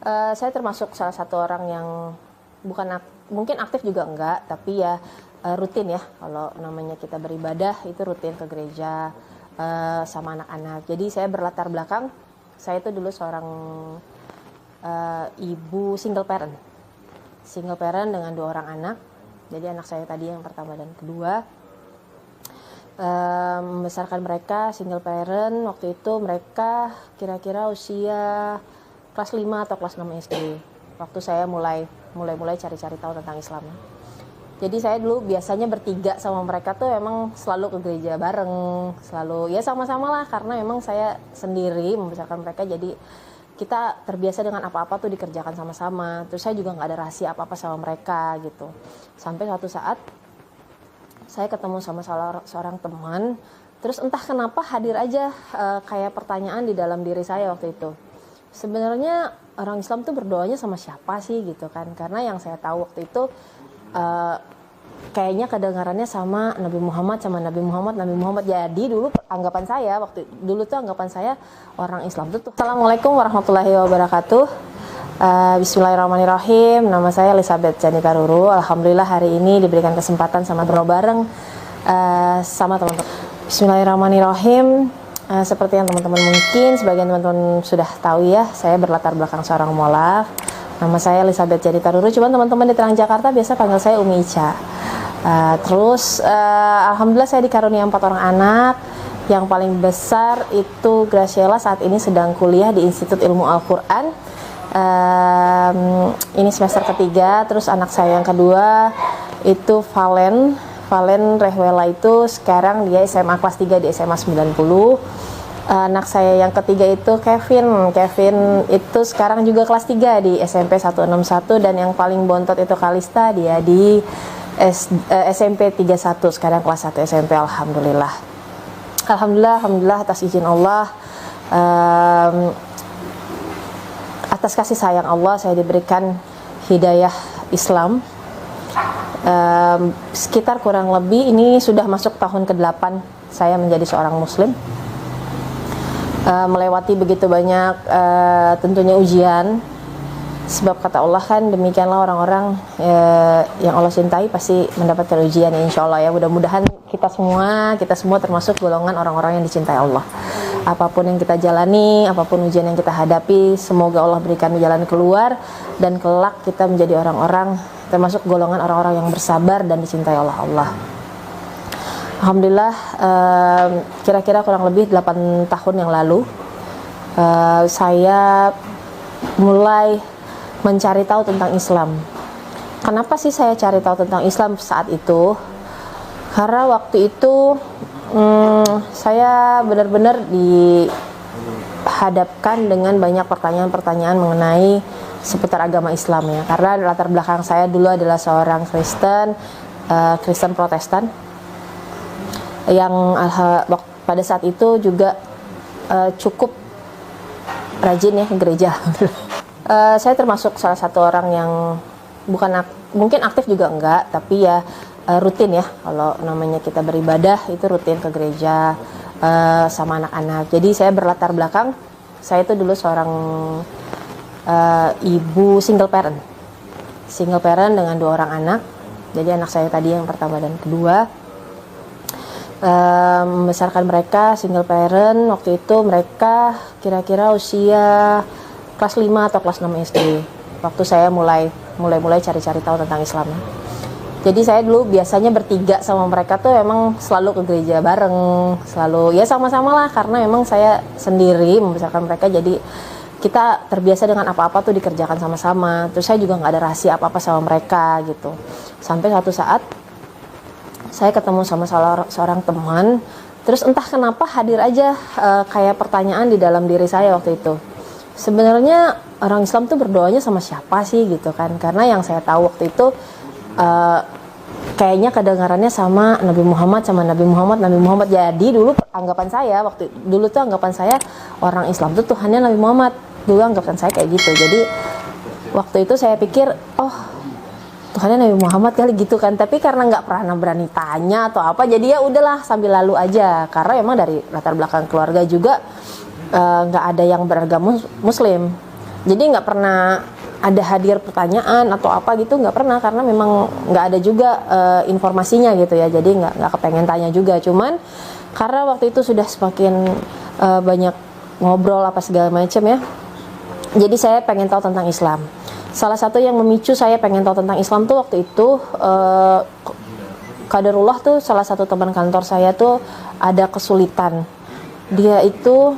Saya termasuk salah satu orang yang mungkin aktif juga enggak, tapi ya rutin ya. Kalau namanya kita beribadah itu rutin ke gereja sama anak-anak. Jadi saya berlatar belakang, saya itu dulu seorang ibu single parent dengan 2 orang anak. Jadi anak saya tadi yang pertama dan kedua, membesarkan mereka single parent. Waktu itu mereka kira-kira usia kelas 5 atau kelas 6 SD. Waktu saya mulai cari-cari tahu tentang Islam. Jadi saya dulu biasanya bertiga sama mereka tuh emang selalu ke gereja bareng, selalu ya sama-sama lah, karena emang saya sendiri membesarkan mereka, jadi kita terbiasa dengan apa-apa tuh dikerjakan sama-sama. Terus saya juga nggak ada rahasia apa-apa sama mereka gitu. Sampai suatu saat saya ketemu sama seorang teman, terus entah kenapa hadir aja kayak pertanyaan di dalam diri saya waktu itu. Sebenarnya orang Islam tuh berdoanya sama siapa sih gitu kan? Karena yang saya tahu waktu itu kayaknya kedengarannya sama Nabi Muhammad. Jadi dulu anggapan saya orang Islam tuh. Assalamualaikum warahmatullahi wabarakatuh. Bismillahirrahmanirrahim. Nama saya Elizabeth Janita Ruru. Alhamdulillah hari ini diberikan kesempatan sama ngobrol bareng sama teman-teman. Bismillahirrahmanirrahim. Seperti yang teman-teman mungkin sebagian teman-teman sudah tahu ya, saya berlatar belakang seorang mualaf. Nama saya Elizabeth Janita Ruru. Cuman teman-teman di Terang Jakarta biasa panggil saya Umi Ica. Alhamdulillah saya dikarunia 4 orang anak. Yang paling besar itu Graciela, saat ini sedang kuliah di Institut Ilmu Al-Quran. Ini semester ketiga. Terus anak saya yang kedua itu Valen Rehwela, itu sekarang dia SMA kelas 3 di SMA 90. Anak saya yang ketiga itu Kevin itu sekarang juga kelas 3 di SMP 161. Dan yang paling bontot itu Kalista, dia di SMP 31, sekarang kelas 1 SMP. Alhamdulillah atas izin Allah, atas kasih sayang Allah, saya diberikan hidayah Islam. Sekitar kurang lebih ini sudah masuk tahun ke-8 saya menjadi seorang muslim, melewati begitu banyak tentunya ujian, sebab kata Allah kan demikianlah orang-orang yang Allah cintai pasti mendapatkan ujian ya, insya Allah ya. Mudah-mudahan kita semua termasuk golongan orang-orang yang dicintai Allah. Apapun yang kita jalani, apapun ujian yang kita hadapi, semoga Allah berikan jalan keluar, dan kelak kita menjadi orang-orang termasuk golongan orang-orang yang bersabar dan dicintai oleh Allah. Alhamdulillah, kira-kira kurang lebih 8 tahun yang lalu saya mulai mencari tahu tentang Islam. Kenapa sih saya cari tahu tentang Islam saat itu? Karena waktu itu saya benar-benar dihadapkan dengan banyak pertanyaan-pertanyaan mengenai seputar agama Islam ya. Karena latar belakang saya dulu adalah seorang Kristen Protestan yang pada saat itu juga cukup rajin ya ke gereja. Saya termasuk salah satu orang yang mungkin aktif juga enggak, tapi ya rutin ya. Kalau namanya kita beribadah itu rutin ke gereja sama anak-anak. Jadi saya berlatar belakang, saya itu dulu seorang ibu single parent dengan 2 orang anak. Jadi anak saya tadi yang pertama dan kedua, membesarkan mereka single parent. Waktu itu mereka kira-kira usia kelas 5 atau kelas 6 SD. Waktu saya mulai cari-cari tahu tentang Islam. Jadi saya dulu biasanya bertiga sama mereka tuh emang selalu ke gereja bareng, selalu ya sama-sama lah, karena emang saya sendiri membesarkan mereka, jadi kita terbiasa dengan apa-apa tuh dikerjakan sama-sama. Terus saya juga nggak ada rahasia apa-apa sama mereka gitu. Sampai suatu saat saya ketemu sama seorang teman, terus entah kenapa hadir aja kayak pertanyaan di dalam diri saya waktu itu. Sebenarnya orang Islam tuh berdoanya sama siapa sih gitu kan? Karena yang saya tahu waktu itu kayaknya kedengarannya sama Nabi Muhammad. Jadi dulu anggapan saya orang Islam tuh Tuhannya Nabi Muhammad. Dulu anggapan saya kayak gitu. Jadi waktu itu saya pikir, oh Tuhannya Nabi Muhammad kali gitu kan. Tapi karena nggak pernah berani tanya atau apa, jadi ya udahlah sambil lalu aja. Karena emang dari latar belakang keluarga juga nggak ada yang beragama Muslim. Jadi nggak pernah ada hadir pertanyaan atau apa gitu, nggak pernah, karena memang nggak ada juga informasinya gitu ya. Jadi nggak kepengen tanya juga. Cuman karena waktu itu sudah semakin banyak ngobrol apa segala macam ya. Jadi saya pengen tahu tentang Islam. Salah satu yang memicu saya pengen tahu tentang Islam tuh waktu itu qadarullah tuh salah satu teman kantor saya tuh ada kesulitan. Dia itu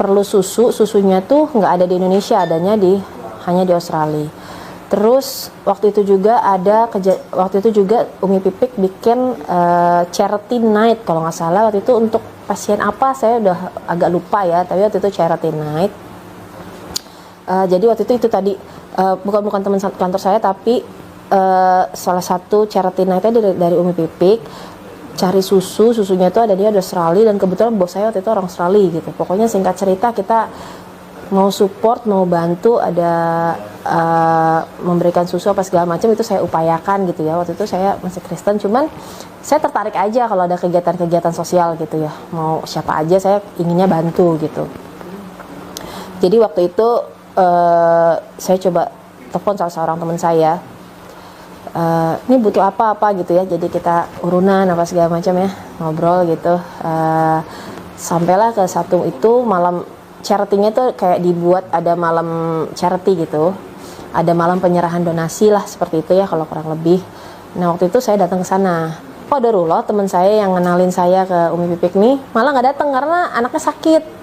perlu susunya tuh nggak ada di Indonesia, adanya hanya di Australia. Terus waktu itu juga Umi Pipik bikin charity night kalau nggak salah, waktu itu untuk pasien apa saya udah agak lupa ya, tapi waktu itu charity night. Jadi waktu itu tadi bukan teman kantor saya, tapi salah satu charity night-nya dari Umi Pipik, cari susunya itu ada di Australia, dan kebetulan bos saya waktu itu orang Australia gitu. Pokoknya singkat cerita kita mau support, mau bantu, ada memberikan susu apa segala macam, itu saya upayakan gitu ya. Waktu itu saya masih Kristen, cuman saya tertarik aja kalau ada kegiatan-kegiatan sosial gitu ya, mau siapa aja saya inginnya bantu gitu. Jadi waktu itu saya coba telepon salah seorang teman saya, ini butuh apa gitu ya, jadi kita urunan apa segala macam ya, ngobrol gitu. Sampailah ke satu itu malam charity-nya tuh kayak dibuat ada malam charity gitu, ada malam penyerahan donasi lah seperti itu ya kalau kurang lebih. Nah waktu itu saya datang ke sana. Qadarullah teman saya yang ngenalin saya ke Umi Pipik nih malah nggak datang karena anaknya sakit.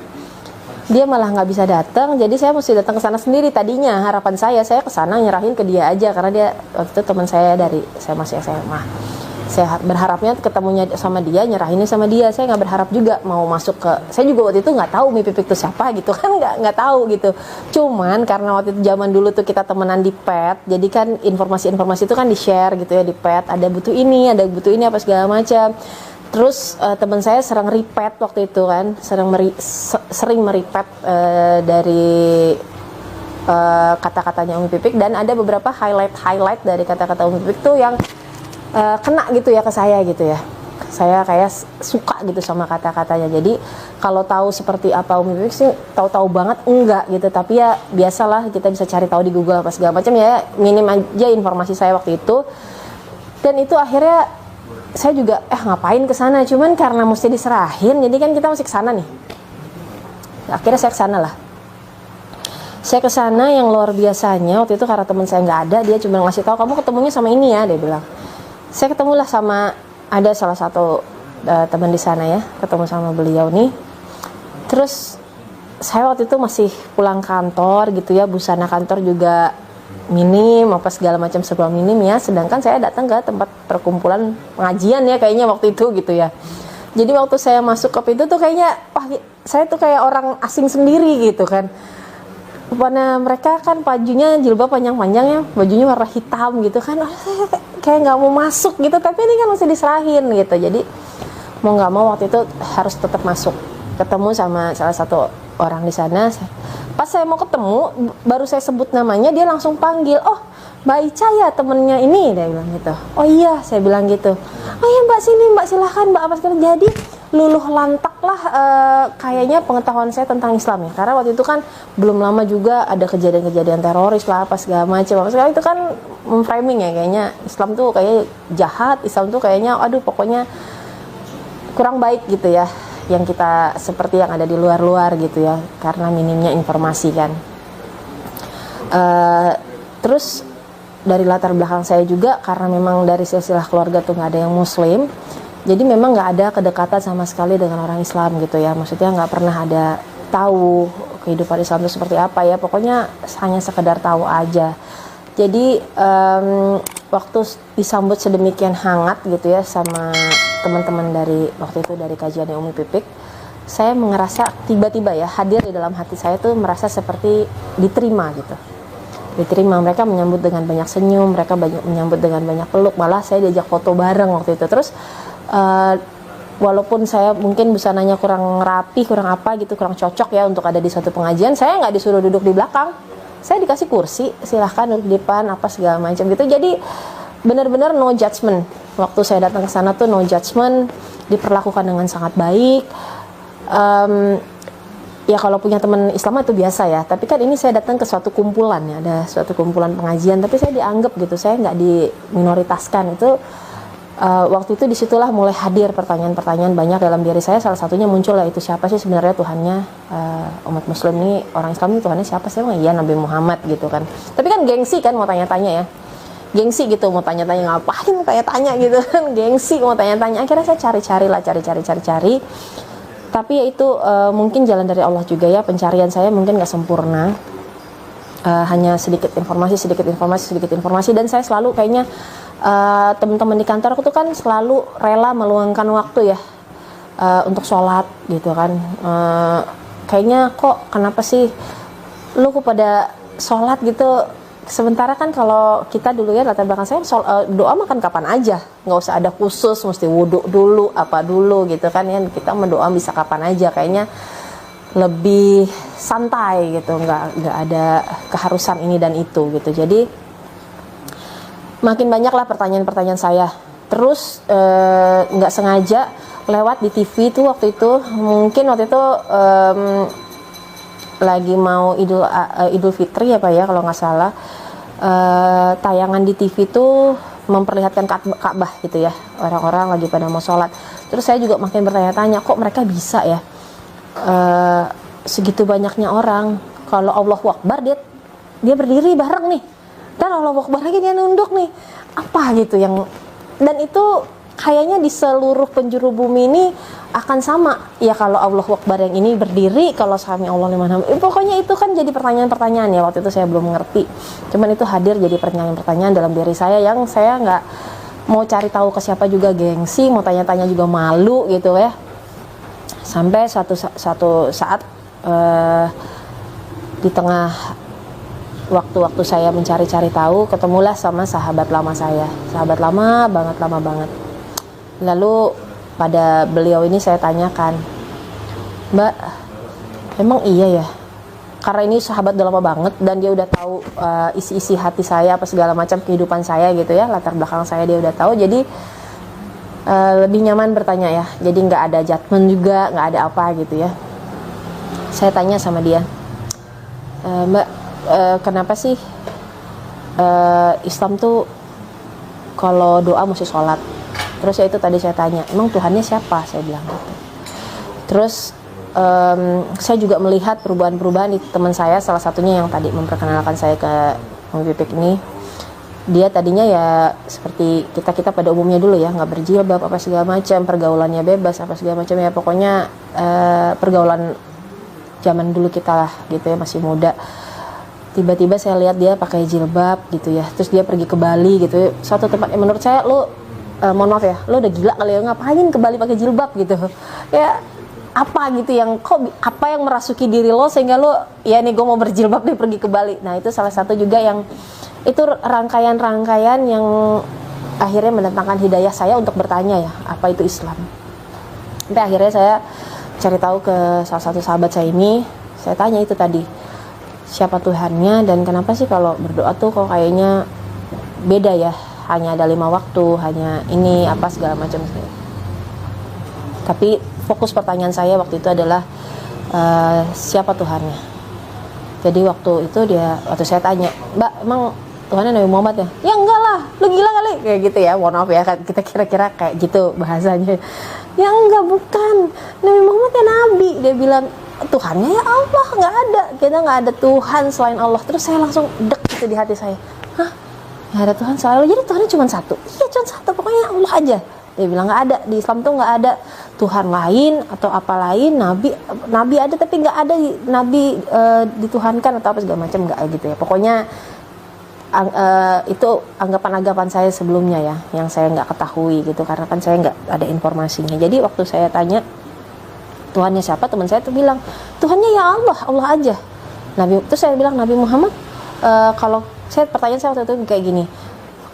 Dia malah nggak bisa datang, jadi saya mesti datang ke sana sendiri. Tadinya harapan saya ke sana nyerahin ke dia aja, karena dia waktu itu teman saya dari saya masih SMA. Saya berharapnya ketemunya sama dia, nyerahinnya sama dia. Saya nggak berharap juga mau masuk ke, saya juga waktu itu nggak tahu Umi Pipik itu siapa gitu kan, nggak tahu gitu. Cuman karena waktu itu zaman dulu tuh kita temenan di pet, jadi kan informasi-informasi itu kan di share gitu ya di pet, ada butuh ini apa segala macam. Terus teman saya sering repeat waktu itu kan, sering merepeat dari kata-katanya Umi Pipik, dan ada beberapa highlight dari kata-kata Umi Pipik tuh yang kena gitu ya ke saya gitu ya. Saya kayak suka gitu sama kata-katanya. Jadi kalau tahu seperti apa Umi Pipik sih tahu-tahu banget enggak gitu, tapi ya biasalah kita bisa cari tahu di Google apa segala macam ya, minim aja informasi saya waktu itu. Dan itu akhirnya saya juga ngapain ke sana, cuman karena mesti diserahin, jadi kan kita mesti ke sana nih. Akhirnya saya ke sana lah. Saya ke sana yang luar biasanya waktu itu karena teman saya nggak ada, dia cuma ngasih tahu kamu ketemunya sama ini ya, dia bilang. Saya ketemulah sama ada salah satu teman di sana ya, ketemu sama beliau nih. Terus saya waktu itu masih pulang kantor gitu ya, busana kantor juga minim apa segala macam serba minim ya, sedangkan saya datang ke tempat perkumpulan pengajian ya kayaknya waktu itu gitu ya. Jadi waktu saya masuk ke pintu tuh kayaknya saya tuh kayak orang asing sendiri gitu kan. Rupanya mereka kan bajunya jilbab panjang-panjang ya, bajunya warna hitam gitu kan. Saya kayak nggak mau masuk gitu, tapi ini kan masih diserahin gitu. Jadi mau nggak mau waktu itu harus tetap masuk, ketemu sama salah satu orang di sana. Pas saya mau ketemu, baru saya sebut namanya, dia langsung panggil, oh Mbak Ica ya temennya ini, dia bilang gitu. Oh iya, saya bilang gitu. Oh iya Mbak, sini Mbak, silahkan Mbak, apa sekali. Jadi luluh lantak lah kayaknya pengetahuan saya tentang Islam ya, karena waktu itu kan belum lama juga ada kejadian-kejadian teroris lah apa segala macam. Apa segala itu kan memframing ya, kayaknya Islam tuh kayak jahat, Islam tuh kayaknya aduh pokoknya kurang baik gitu ya, yang kita seperti yang ada di luar-luar gitu ya, karena minimnya informasi kan. Terus dari latar belakang saya juga, karena memang dari silsilah keluarga tuh nggak ada yang muslim, jadi memang nggak ada kedekatan sama sekali dengan orang Islam gitu ya. Maksudnya nggak pernah ada tahu kehidupan Islam itu seperti apa ya, pokoknya hanya sekedar tahu aja. Jadi waktu disambut sedemikian hangat gitu ya sama teman-teman dari waktu itu dari kajian Umi Pipik, saya merasa tiba-tiba ya hadir di dalam hati saya tuh merasa seperti diterima gitu. Diterima, mereka menyambut dengan banyak senyum, mereka menyambut dengan banyak peluk, malah saya diajak foto bareng waktu itu. Terus walaupun saya mungkin busananya kurang rapi, kurang apa gitu, kurang cocok ya untuk ada di suatu pengajian, saya nggak disuruh duduk di belakang, saya dikasih kursi, silahkan duduk di depan apa segala macam gitu. Jadi benar-benar no judgment. Waktu saya datang ke sana tuh no judgment, diperlakukan dengan sangat baik. ya kalau punya teman Islam itu biasa ya, tapi kan ini saya datang ke suatu kumpulan ya, ada suatu kumpulan pengajian, tapi saya dianggap gitu, saya nggak diminoritaskan. Itu waktu itu disitulah mulai hadir pertanyaan-pertanyaan banyak dalam diri saya. Salah satunya muncul lah, itu siapa sih sebenarnya Tuhannya umat muslim nih, orang Islam ini Tuhannya siapa sih? Iya Nabi Muhammad gitu kan. Tapi kan gengsi kan mau tanya-tanya ya, gengsi gitu mau tanya-tanya, ngapain mau tanya-tanya gitu kan, gengsi mau tanya-tanya. Akhirnya saya cari. Tapi ya itu mungkin jalan dari Allah juga ya, pencarian saya mungkin nggak sempurna. Hanya sedikit informasi, dan saya selalu kayaknya teman-teman di kantor aku tuh kan selalu rela meluangkan waktu ya untuk sholat gitu kan. Kayaknya kok kenapa sih lu kok pada sholat gitu, sementara kan kalau kita dulu ya latar belakang saya doa makan kapan aja, nggak usah ada khusus mesti wudhu dulu apa dulu gitu kan ya, kita mendoa bisa kapan aja, kayaknya lebih santai gitu, nggak ada keharusan ini dan itu gitu. Jadi makin banyak lah pertanyaan-pertanyaan saya. Terus nggak sengaja lewat di TV tuh waktu itu lagi mau Idul Fitri ya Pak ya kalau nggak salah, tayangan di TV tuh memperlihatkan Ka'bah gitu ya, orang-orang lagi pada mau sholat. Terus saya juga makin bertanya-tanya, kok mereka bisa ya segitu banyaknya orang, kalau Allahu Akbar dia berdiri bareng nih, dan Allahu Akbar lagi dia nunduk nih, apa gitu yang, dan itu kayaknya di seluruh penjuru bumi ini akan sama ya, kalau Allahu Akbar yang ini berdiri, kalau sami Allah liman hamid. Pokoknya itu kan jadi pertanyaan-pertanyaan ya, waktu itu saya belum mengerti, cuman itu hadir jadi pertanyaan-pertanyaan dalam diri saya yang saya nggak mau cari tahu ke siapa juga, gengsi, mau tanya-tanya juga malu gitu ya. Sampai satu saat di tengah waktu saya mencari-cari tahu, ketemulah sama sahabat lama saya, sahabat lama banget. Lalu pada beliau ini saya tanyakan, Mbak, emang iya ya? Karena ini sahabat udah lama banget dan dia udah tahu isi-isi hati saya apa segala macam kehidupan saya gitu ya, latar belakang saya dia udah tahu, jadi lebih nyaman bertanya ya, jadi nggak ada judgement juga, nggak ada apa gitu ya. Saya tanya sama dia, Mbak, kenapa sih Islam tuh kalau doa mesti sholat? Terus ya itu tadi saya tanya, emang Tuhannya siapa? Saya bilang gitu. Terus saya juga melihat perubahan-perubahan di teman saya, salah satunya yang tadi memperkenalkan saya ke Umi Pipik ini. Dia tadinya ya seperti kita pada umumnya dulu ya, nggak berjilbab apa segala macam, pergaulannya bebas apa segala macam ya, pokoknya pergaulan zaman dulu kita lah gitu ya, masih muda. Tiba-tiba saya lihat dia pakai jilbab gitu ya, terus dia pergi ke Bali gitu ya, suatu tempat yang menurut saya, lo mohon maaf ya, lo udah gila kali ya, ngapain ke Bali pakai jilbab gitu ya, apa gitu yang kok, apa yang merasuki diri lo sehingga lo ya nih gue mau berjilbab nih pergi ke Bali. Nah itu salah satu juga yang itu rangkaian yang akhirnya mendatangkan hidayah saya untuk bertanya ya, apa itu Islam. Sampai akhirnya saya cari tahu ke salah satu sahabat saya ini, saya tanya itu tadi, siapa Tuhannya dan kenapa sih kalau berdoa tuh kok kayaknya beda ya, hanya ada 5 waktu, hanya ini apa segala macam. Tapi fokus pertanyaan saya waktu itu adalah siapa Tuhannya. Jadi waktu saya tanya, Mbak, emang Tuhannya Nabi Muhammad ya? Ya enggak lah, lu gila kali, kayak gitu ya, mohon maaf ya, kita kira-kira kayak gitu bahasanya. Ya enggak, bukan, Nabi Muhammad ya Nabi. Dia bilang Tuhannya ya Allah, nggak ada, kita nggak ada Tuhan selain Allah. Terus saya langsung dek gitu di hati saya, hah, nggak ada Tuhan selain Allah, jadi Tuhannya cuma satu? Iya cuma satu, pokoknya Allah aja. Dia bilang nggak ada, di Islam tuh nggak ada Tuhan lain atau apa lain, nabi ada tapi nggak ada nabi dituhankan atau apa segala macam, nggak gitu ya. Pokoknya itu anggapan-anggapan saya sebelumnya ya, yang saya nggak ketahui gitu, karena kan saya nggak ada informasinya. Jadi waktu saya tanya Tuhannya siapa, teman saya tuh bilang Tuhannya ya Allah, Allah aja. Terus saya bilang Nabi Muhammad, kalau pertanyaan saya waktu itu kayak gini,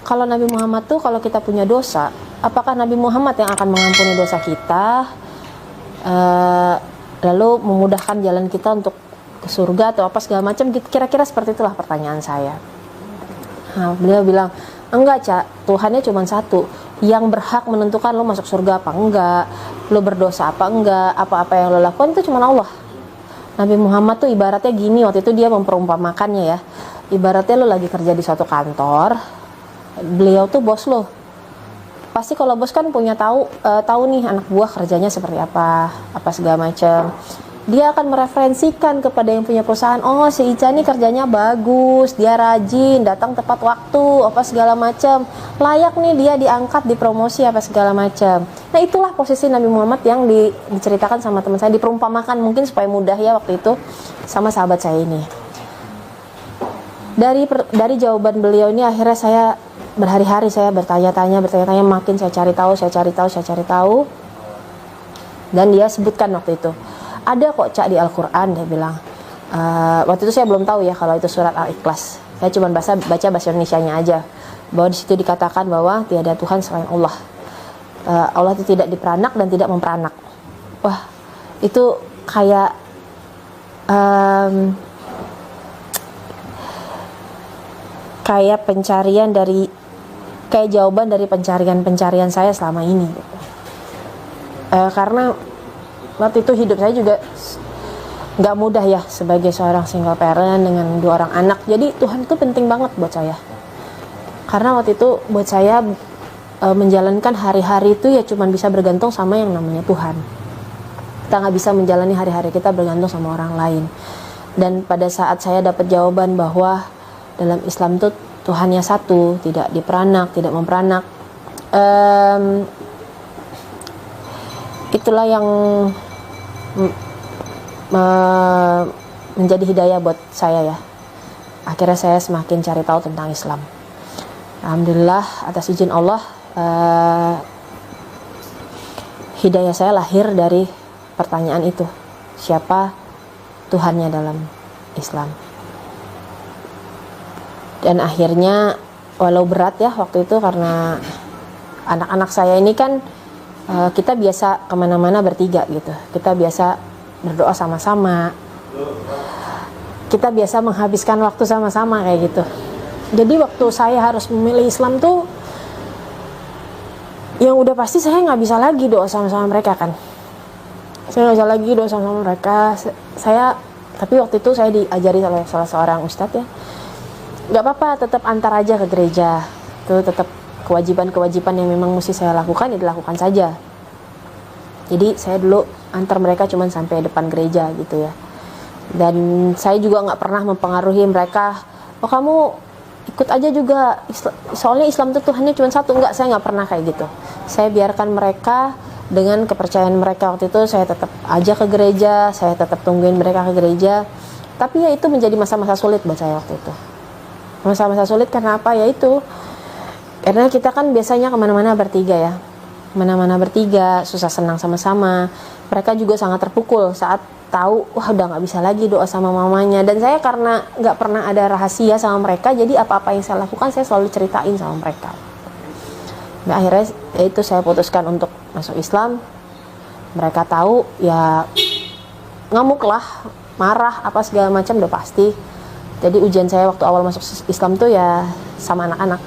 kalau Nabi Muhammad tuh kalau kita punya dosa, apakah Nabi Muhammad yang akan mengampuni dosa kita, lalu memudahkan jalan kita untuk ke surga atau apa segala macam, kira-kira seperti itulah pertanyaan saya. Nah, beliau bilang, enggak Cak, Tuhannya cuma satu, yang berhak menentukan lo masuk surga apa enggak, lo berdosa apa enggak, apa-apa yang lo lakukan itu cuma Allah. Nabi Muhammad tuh ibaratnya gini, waktu itu dia memperumpamakannya ya. Ibaratnya lo lagi kerja di suatu kantor, beliau tuh bos lo. Pasti kalau bos kan punya tahu nih anak buah kerjanya seperti apa segala macam. Dia akan mereferensikan kepada yang punya perusahaan, oh si Ica nih kerjanya bagus, dia rajin, datang tepat waktu, apa segala macam, layak nih dia diangkat, dipromosi apa segala macam. Nah itulah posisi Nabi Muhammad yang diceritakan sama teman saya, diperumpamakan mungkin supaya mudah ya waktu itu sama sahabat saya ini. Dari jawaban beliau ini akhirnya saya berhari-hari saya bertanya-tanya, makin saya cari tahu. Dan dia sebutkan waktu itu, ada kok Cak di Al-Quran, dia bilang. Waktu itu saya belum tahu ya kalau itu surat Al-Ikhlas. Saya cuma baca bahasa Indonesianya aja. Bahwa di situ dikatakan bahwa tiada Tuhan selain Allah. Allah itu tidak diperanak dan tidak memperanak. Wah, itu kayak kayak jawaban dari pencarian saya selama ini. Karena waktu itu hidup saya juga nggak mudah ya sebagai seorang single parent dengan 2 orang anak. Jadi Tuhan itu penting banget buat saya. Karena waktu itu buat saya menjalankan hari-hari itu ya cuma bisa bergantung sama yang namanya Tuhan. Kita nggak bisa menjalani hari-hari kita bergantung sama orang lain. Dan pada saat saya dapat jawaban bahwa dalam Islam itu Tuhannya satu, tidak diperanak, tidak memperanak, itulah yang menjadi hidayah buat saya ya. Akhirnya saya semakin cari tahu tentang Islam. Alhamdulillah atas izin Allah, hidayah saya lahir dari pertanyaan itu, siapa Tuhannya dalam Islam. Dan akhirnya walau berat ya waktu itu, karena anak-anak saya ini kan kita biasa kemana-mana bertiga gitu, kita biasa berdoa sama-sama, kita biasa menghabiskan waktu sama-sama kayak gitu. Jadi waktu saya harus memilih Islam tuh yang udah pasti saya nggak bisa lagi doa sama-sama mereka kan. Saya nggak bisa lagi doa sama-sama mereka. Tapi waktu itu saya diajari oleh salah seorang ustadz ya, nggak apa-apa, tetap antar aja ke gereja. Itu tetap kewajiban-kewajiban yang memang mesti saya lakukan ya dilakukan saja. Jadi saya dulu antar mereka cuma sampai depan gereja gitu ya. Dan saya juga nggak pernah mempengaruhi mereka, oh kamu ikut aja juga, soalnya Islam itu Tuhannya cuma satu. Enggak, saya nggak pernah kayak gitu. Saya biarkan mereka dengan kepercayaan mereka. Waktu itu saya tetap aja ke gereja, saya tetap tungguin mereka ke gereja. Tapi ya itu menjadi masa-masa sulit buat saya waktu itu. Masa-masa sulit karena apa? Ya itu, karena kita kan biasanya kemana-mana bertiga ya, kemana-mana bertiga, susah senang sama-sama. Mereka juga sangat terpukul saat tahu, wah udah nggak bisa lagi doa sama mamanya. Dan saya karena nggak pernah ada rahasia sama mereka, jadi apa-apa yang saya lakukan saya selalu ceritain sama mereka. Nah, akhirnya ya itu saya putuskan untuk masuk Islam. Mereka tahu ya, ngamuk lah, marah apa segala macam udah pasti. Jadi ujian saya waktu awal masuk Islam tuh ya sama anak-anak,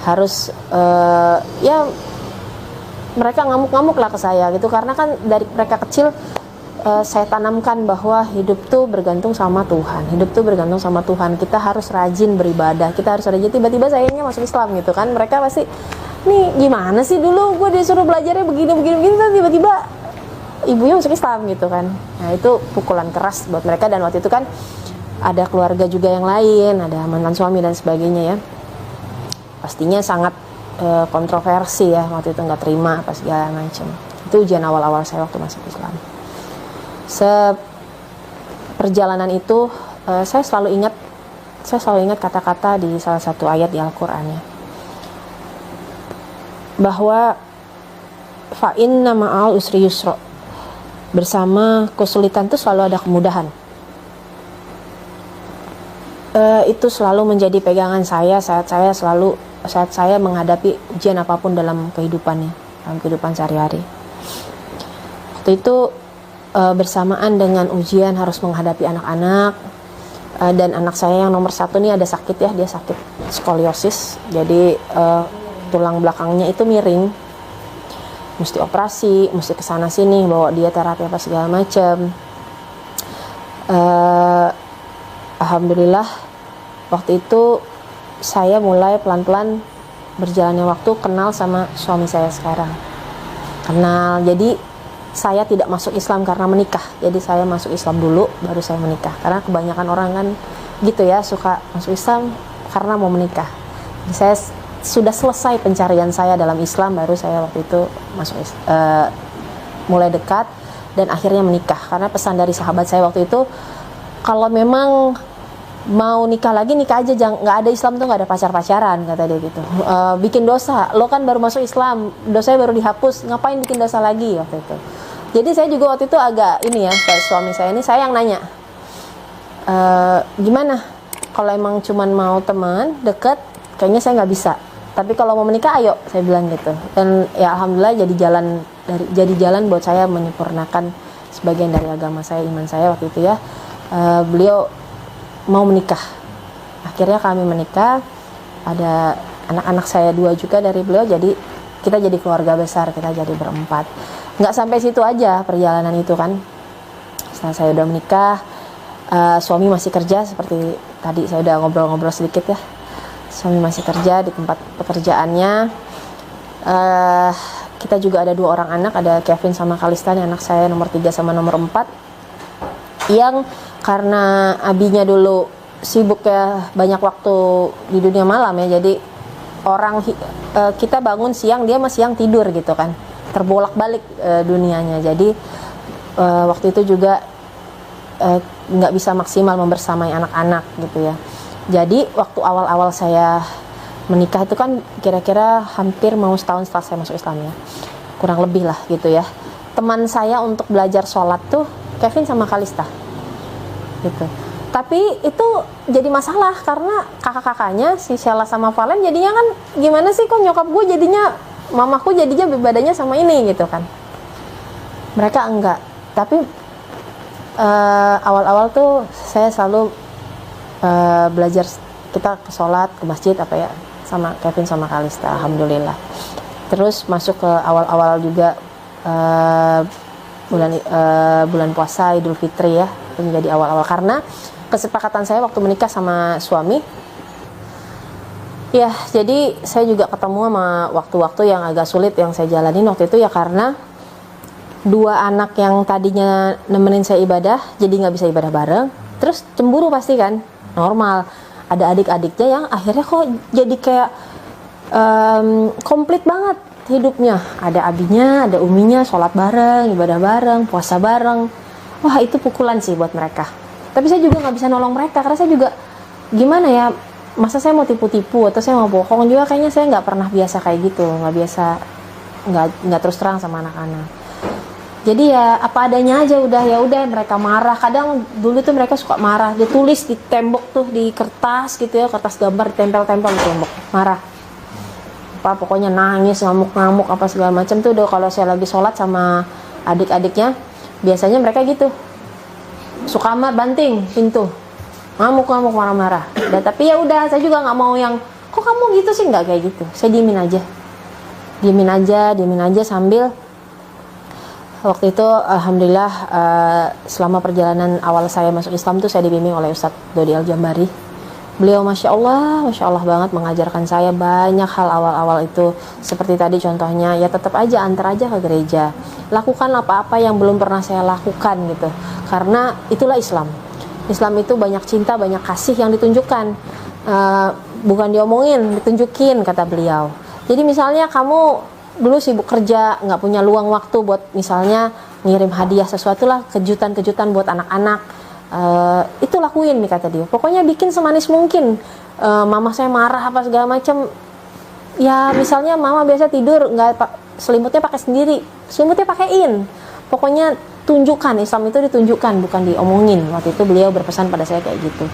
harus ya mereka ngamuk-ngamuk lah ke saya gitu, karena kan dari mereka kecil saya tanamkan bahwa hidup tuh bergantung sama Tuhan, kita harus rajin beribadah, kita harus rajin. Tiba-tiba sayangnya masuk Islam gitu kan, mereka pasti nih gimana sih, dulu gue disuruh belajarnya begini tiba-tiba ibunya masuk Islam gitu kan. Nah itu pukulan keras buat mereka. Dan waktu itu kan ada keluarga juga yang lain, ada mantan suami dan sebagainya ya, pastinya sangat kontroversi ya, waktu itu nggak terima apa segala macam. Itu ujian awal-awal saya waktu masuk Islam. Perjalanan itu saya selalu ingat kata-kata di salah satu ayat di Al-Quran ya, bahwa fa inna ma'al usri yusra, bersama kesulitan itu selalu ada kemudahan. Itu selalu menjadi pegangan saya saat saya menghadapi ujian apapun dalam kehidupan sehari-hari. Waktu itu bersamaan dengan ujian harus menghadapi anak-anak, dan anak saya yang nomor 1 nih ada sakit ya, dia sakit skoliosis, jadi tulang belakangnya itu miring. mesti operasi, mesti kesana sini, bawa dia terapi apa segala macam. Alhamdulillah waktu itu saya mulai pelan-pelan berjalannya waktu kenal sama suami saya sekarang. Kenal, jadi saya tidak masuk Islam karena menikah. Jadi saya masuk Islam dulu, baru saya menikah. Karena kebanyakan orang kan gitu ya, suka masuk Islam karena mau menikah. Jadi saya sudah selesai pencarian saya dalam Islam, baru saya waktu itu masuk mulai dekat dan akhirnya menikah. Karena pesan dari sahabat saya waktu itu, kalau memang mau nikah lagi, nikah aja, jangan, nggak ada Islam tuh nggak ada pacar-pacaran, kata dia gitu. Bikin dosa, lo kan baru masuk Islam, dosanya baru dihapus, ngapain bikin dosa lagi waktu itu. Jadi saya juga waktu itu agak ini ya, kayak suami saya ini, saya yang nanya, gimana kalau emang cuman mau teman deket, kayaknya saya nggak bisa, tapi kalau mau menikah ayo, saya bilang gitu. Dan ya alhamdulillah jadi jalan buat saya menyempurnakan sebagian dari agama saya, iman saya waktu itu ya. Beliau mau menikah, akhirnya kami menikah, ada anak-anak saya 2 juga dari beliau, jadi kita jadi keluarga besar, kita jadi berempat. Nggak sampai situ aja perjalanan itu kan. Setelah saya udah menikah, suami masih kerja, seperti tadi saya udah ngobrol-ngobrol sedikit ya, suami masih kerja di tempat pekerjaannya. Kita juga ada 2 orang anak, ada Kevin sama Kalista, anak saya nomor 3 sama nomor 4, yang karena abinya dulu sibuk ya, banyak waktu di dunia malam ya, jadi kita bangun siang, dia masih siang tidur gitu kan, terbolak-balik dunianya. Jadi waktu itu juga nggak bisa maksimal membersamai anak-anak gitu ya. Jadi waktu awal-awal saya menikah itu kan kira-kira hampir mau setahun setelah saya masuk Islam ya, kurang lebih lah gitu ya. Teman saya untuk belajar sholat tuh Kevin sama Kalista gitu. Tapi itu jadi masalah karena kakak-kakaknya si Sheila sama Valen jadinya kan gimana sih, kok nyokap gue jadinya, mamaku jadinya ibadahnya sama ini gitu kan. Mereka enggak. Tapi awal-awal tuh saya selalu belajar, kita ke sholat, ke masjid apa ya, sama Kevin sama Kalista, alhamdulillah. Terus masuk ke awal-awal juga bulan puasa, Idul Fitri ya, menjadi awal-awal karena kesepakatan saya waktu menikah sama suami ya. Jadi saya juga ketemu sama waktu-waktu yang agak sulit yang saya jalanin waktu itu ya, karena 2 anak yang tadinya nemenin saya ibadah jadi nggak bisa ibadah bareng, terus cemburu pasti kan, normal. Ada adik-adiknya yang akhirnya kok jadi kayak komplit banget hidupnya, ada abinya, ada uminya, sholat bareng, ibadah bareng, puasa bareng. Wah, itu pukulan sih buat mereka. Tapi saya juga nggak bisa nolong mereka karena saya juga gimana ya, masa saya mau tipu-tipu atau saya mau bohong juga, kayaknya saya nggak pernah biasa kayak gitu, nggak biasa, nggak terus terang sama anak-anak. Jadi ya apa adanya aja, ya udah mereka marah. Kadang dulu tuh mereka suka marah, ditulis di tembok tuh, di kertas gitu ya, kertas gambar ditempel-tempel di tembok, marah apa pokoknya nangis, ngamuk-ngamuk apa segala macam tuh. Udah kalau saya lagi sholat sama adik-adiknya biasanya mereka gitu, suka amat banting pintu, ngamuk-ngamuk, marah-marah. Tapi ya udah, saya juga nggak mau yang kok kamu gitu sih, nggak kayak gitu. Saya diemin aja sambil waktu itu alhamdulillah selama perjalanan awal saya masuk Islam tuh saya dibimbing oleh Ustadz Dodi Al-Jambari. Beliau masya Allah banget mengajarkan saya banyak hal awal-awal itu. Seperti tadi contohnya, ya tetap aja antar aja ke gereja, lakukan apa-apa yang belum pernah saya lakukan gitu, karena itulah Islam. Islam itu banyak cinta, banyak kasih yang ditunjukkan, bukan diomongin, ditunjukin, kata beliau. Jadi misalnya kamu dulu sibuk kerja, nggak punya luang waktu buat misalnya ngirim hadiah sesuatu lah, kejutan-kejutan buat anak-anak, itu lakuin nih, kata dia. Pokoknya bikin semanis mungkin. Mama saya marah apa segala macam, ya misalnya mama biasa tidur nggak selimutnya pakai sendiri, selimutnya pakaiin. Pokoknya tunjukkan, Islam itu ditunjukkan, bukan diomongin. Waktu itu beliau berpesan pada saya kayak gitu.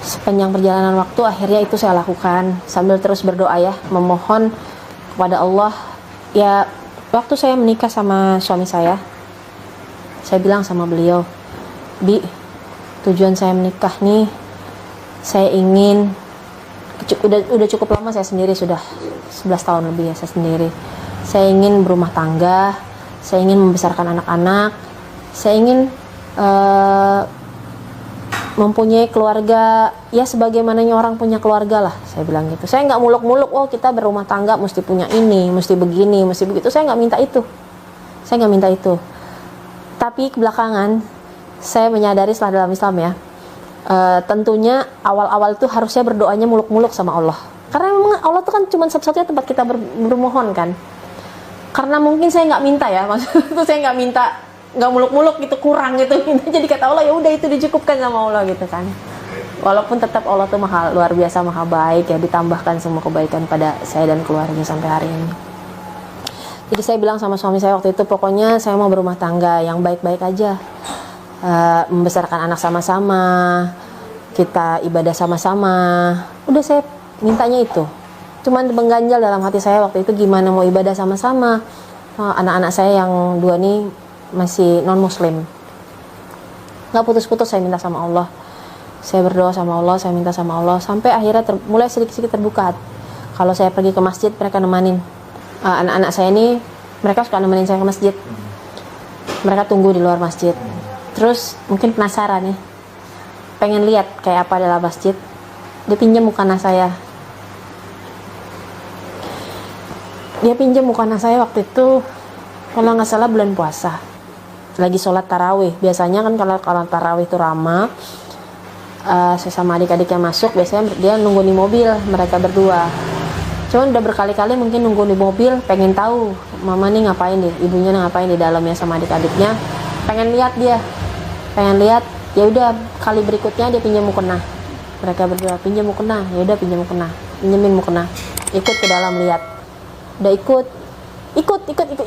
Sepanjang perjalanan waktu akhirnya itu saya lakukan sambil terus berdoa ya, memohon kepada Allah. Ya waktu saya menikah sama suami saya bilang sama beliau, Bi, tujuan saya menikah nih, saya ingin, udah cukup lama saya sendiri, sudah 11 tahun lebih ya saya sendiri. saya ingin berumah tangga, saya ingin membesarkan anak-anak, saya ingin mempunyai keluarga ya sebagaimananya orang punya keluarga lah, saya bilang gitu. Saya nggak muluk-muluk, oh kita berumah tangga mesti punya ini, mesti begini, mesti begitu. Saya nggak minta itu, saya nggak minta itu. Tapi belakangan saya menyadari setelah dalam Islam ya, tentunya awal-awal itu harusnya berdoanya muluk-muluk sama Allah, karena memang Allah itu kan cuma satu-satunya tempat kita bermohon kan. Karena mungkin saya nggak minta ya, maksudnya itu saya nggak minta, nggak muluk-muluk gitu, kurang gitu. Jadi kata Allah ya udah itu dicukupkan sama Allah gitu kan. Walaupun tetap Allah tuh luar biasa maha baik ya, ditambahkan semua kebaikan pada saya dan keluarga sampai hari ini. Jadi saya bilang sama suami saya waktu itu, pokoknya saya mau berumah tangga yang baik-baik aja, membesarkan anak sama-sama, kita ibadah sama-sama. Udah saya mintanya itu. Cuman mengganjal dalam hati saya waktu itu, gimana mau ibadah sama-sama, anak-anak saya yang dua nih masih non muslim. Nggak putus-putus saya minta sama Allah, saya berdoa sama Allah, saya minta sama Allah, sampai akhirnya mulai sedikit-sedikit terbuka. Kalau saya pergi ke masjid, mereka nemanin. Anak-anak saya ini, mereka suka nemenin saya ke masjid, mereka tunggu di luar masjid. Terus mungkin penasaran ya, pengen lihat kayak apa dalam masjid, dia pinjam mukena saya. Dia pinjam mukena saya waktu itu, kalau nggak salah bulan puasa, lagi sholat tarawih. Biasanya kan kalau tarawih itu ramah, saya sama adik-adiknya masuk, biasanya dia nunggu di mobil, mereka berdua. Cuman udah berkali-kali mungkin nunggu di mobil, pengen tahu mama nih ngapain nih, ibunya ngapain di dalamnya sama adik-adiknya, pengen lihat dia, pengen lihat. Ya udah, kali berikutnya dia pinjam mukena, mereka berdua pinjam mukena, ya udah pinjam mukena, pinjemin mukena, ikut ke dalam lihat, udah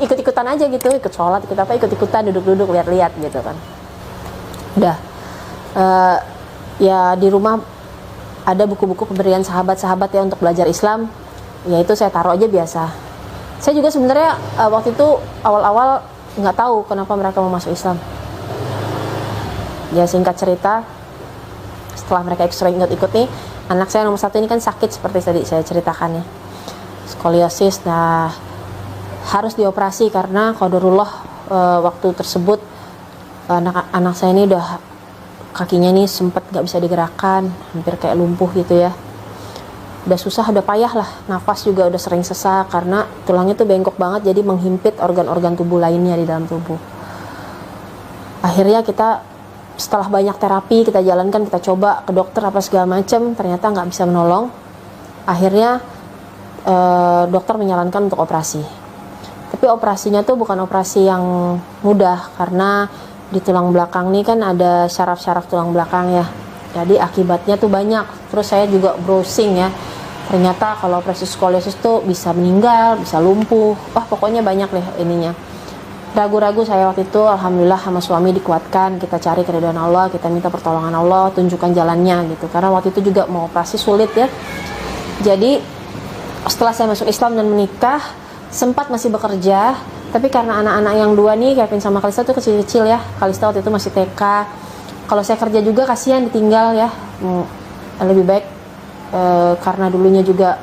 ikut-ikutan aja gitu, ikut sholat, ikut apa, ikut-ikutan, duduk-duduk, lihat-lihat gitu kan. Udah, ya di rumah ada buku-buku pemberian sahabat-sahabat ya untuk belajar Islam, ya itu saya taruh aja biasa. Saya juga sebenarnya waktu itu awal-awal nggak tahu kenapa mereka mau masuk Islam. Ya singkat cerita, setelah mereka sering ikut nih, anak saya nomor 1 ini kan sakit seperti tadi saya ceritakan ya, skoliosis. Nah, harus dioperasi karena qadarullah waktu tersebut anak saya ini udah kakinya nih sempat nggak bisa digerakkan, hampir kayak lumpuh gitu ya. Udah susah, udah payah lah, nafas juga udah sering sesak karena tulangnya tuh bengkok banget, jadi menghimpit organ-organ tubuh lainnya di dalam tubuh. Akhirnya kita setelah banyak terapi kita jalankan, kita coba ke dokter apa segala macam, ternyata nggak bisa menolong. Akhirnya dokter menyarankan untuk operasi. Tapi operasinya tuh bukan operasi yang mudah, karena di tulang belakang nih kan ada syaraf-syaraf tulang belakang ya, jadi akibatnya tuh banyak. Terus saya juga browsing ya, ternyata kalau operasi skoliosis tuh bisa meninggal, bisa lumpuh, wah pokoknya banyak deh ininya. Ragu-ragu saya waktu itu, alhamdulillah sama suami dikuatkan, kita cari keridhaan Allah, kita minta pertolongan Allah, tunjukkan jalannya gitu, karena waktu itu juga mau operasi sulit ya. Jadi setelah saya masuk Islam dan menikah, sempat masih bekerja, tapi karena anak-anak yang dua nih, Kevin sama Kalista tuh kecil-kecil ya, Kalista waktu itu masih TK. Kalau saya kerja juga kasihan ditinggal ya, lebih baik karena dulunya juga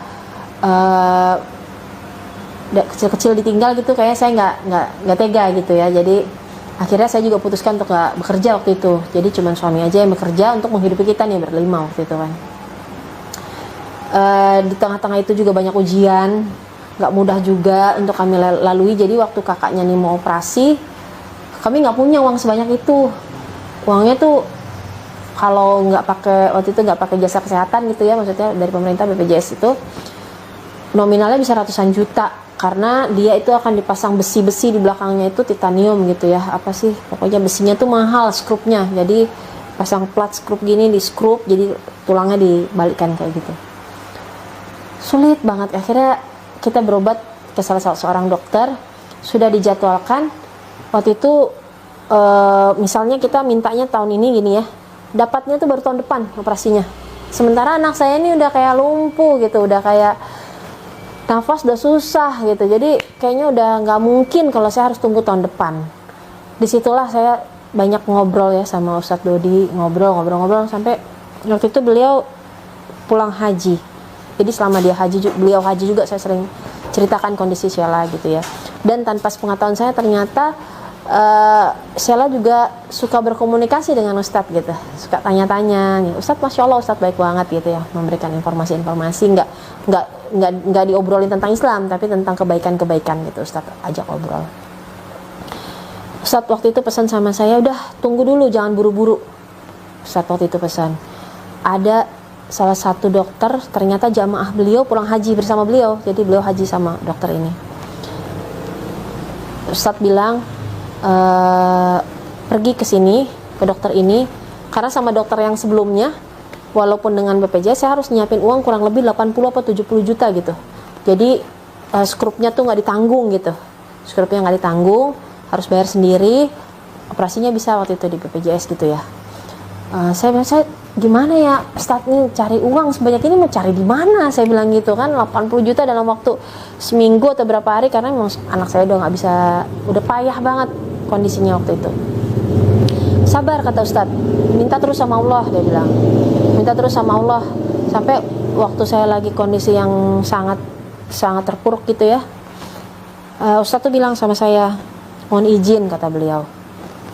kecil-kecil ditinggal gitu, kayak saya nggak tega gitu ya. Jadi akhirnya saya juga putuskan untuk nggak bekerja waktu itu, jadi cuma suami aja yang bekerja untuk menghidupi kita nih berlima waktu itu kan. Di tengah-tengah itu juga banyak ujian, nggak mudah juga untuk kami lalui. Jadi waktu kakaknya nih mau operasi, kami nggak punya uang sebanyak itu. Uangnya tuh kalau nggak pakai, waktu itu nggak pakai jasa kesehatan gitu ya, maksudnya dari pemerintah BPJS itu nominalnya bisa ratusan juta, karena dia itu akan dipasang besi-besi di belakangnya itu titanium gitu ya, apa sih pokoknya besinya tuh mahal, skrupnya, jadi pasang plat skrup gini, di skrup jadi tulangnya dibalikkan kayak gitu. Sulit banget. Akhirnya kita berobat ke salah seorang dokter, sudah dijadwalkan waktu itu misalnya kita mintanya tahun ini gini ya, dapatnya tuh baru tahun depan operasinya. Sementara anak saya ini udah kayak lumpuh gitu, udah kayak nafas udah susah gitu, jadi kayaknya udah nggak mungkin kalau saya harus tunggu tahun depan. Disitulah saya banyak ngobrol ya sama Ustadz Dodi, ngobrol sampai waktu itu beliau pulang haji. Jadi selama dia haji, beliau haji juga, saya sering ceritakan kondisi Sheila gitu ya. Dan tanpa sepengetahuan saya ternyata Sheila juga suka berkomunikasi dengan Ustadz gitu, suka tanya-tanya nih, Ustadz Masya Allah Ustadz baik banget gitu ya, memberikan informasi-informasi, nggak diobrolin tentang Islam tapi tentang kebaikan-kebaikan gitu, Ustadz ajak obrol. Ustadz waktu itu pesan sama saya, udah tunggu dulu jangan buru-buru. Ustadz waktu itu pesan, ada salah satu dokter ternyata jamaah beliau pulang haji bersama beliau, jadi beliau haji sama dokter ini. Ustadz bilang, pergi ke sini, ke dokter ini, karena sama dokter yang sebelumnya walaupun dengan BPJS saya harus nyiapin uang kurang lebih 80 atau 70 juta gitu. Jadi skrupnya tuh nggak ditanggung gitu, skrupnya nggak ditanggung, harus bayar sendiri, operasinya bisa waktu itu di BPJS gitu ya. Saya bilang, saya gimana ya Ustadz nih cari uang sebanyak ini, mau cari di mana, saya bilang gitu kan, 80 juta dalam waktu seminggu atau berapa hari, karena memang anak saya udah nggak bisa, udah payah banget kondisinya waktu itu. Sabar kata Ustadz, minta terus sama Allah, dia bilang, minta terus sama Allah. Sampai waktu saya lagi kondisi yang sangat terpuruk gitu ya, Ustadz tuh bilang sama saya, mohon izin kata beliau,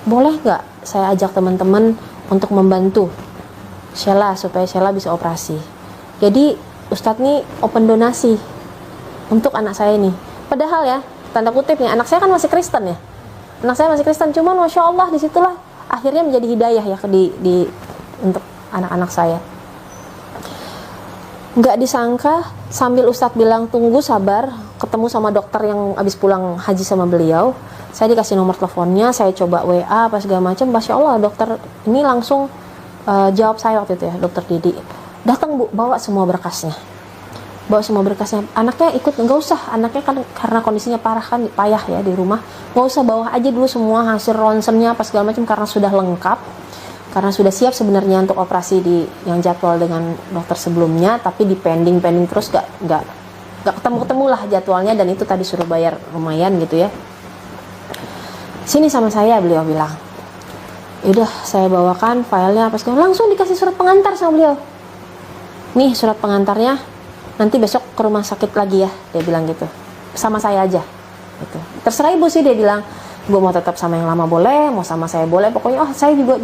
boleh nggak saya ajak teman-teman untuk membantu Sheila supaya Sheila bisa operasi. Jadi Ustadz nih open donasi untuk anak saya nih. Padahal ya, tanda kutip nih, anak saya kan masih Kristen ya. Anak saya masih Kristen, cuman Masya Allah disitulah akhirnya menjadi hidayah ya untuk anak-anak saya. Nggak disangka sambil Ustadz bilang tunggu sabar, ketemu sama dokter yang habis pulang haji sama beliau, saya dikasih nomor teleponnya, saya coba WA apa segala macam. Masya Allah dokter ini langsung jawab saya waktu itu ya, dokter Didi, datang Bu, bawa semua berkasnya, anaknya ikut, nggak usah, anaknya kan karena kondisinya parah kan, payah ya di rumah, nggak usah, bawa aja dulu semua hasil ronsennya apa segala macam, karena sudah lengkap, karena sudah siap sebenarnya untuk operasi yang jadwal dengan dokter sebelumnya, tapi di pending terus, nggak ketemu lah jadwalnya, dan itu tadi suruh bayar lumayan gitu ya. Sini sama saya, beliau bilang. Yaudah saya bawakan filenya apa segala, langsung dikasih surat pengantar sama beliau, nih surat pengantarnya, nanti besok ke rumah sakit lagi ya, dia bilang gitu, sama saya aja gitu. Terserah ibu sih, dia bilang, ibu mau tetap sama yang lama boleh, mau sama saya boleh, pokoknya saya juga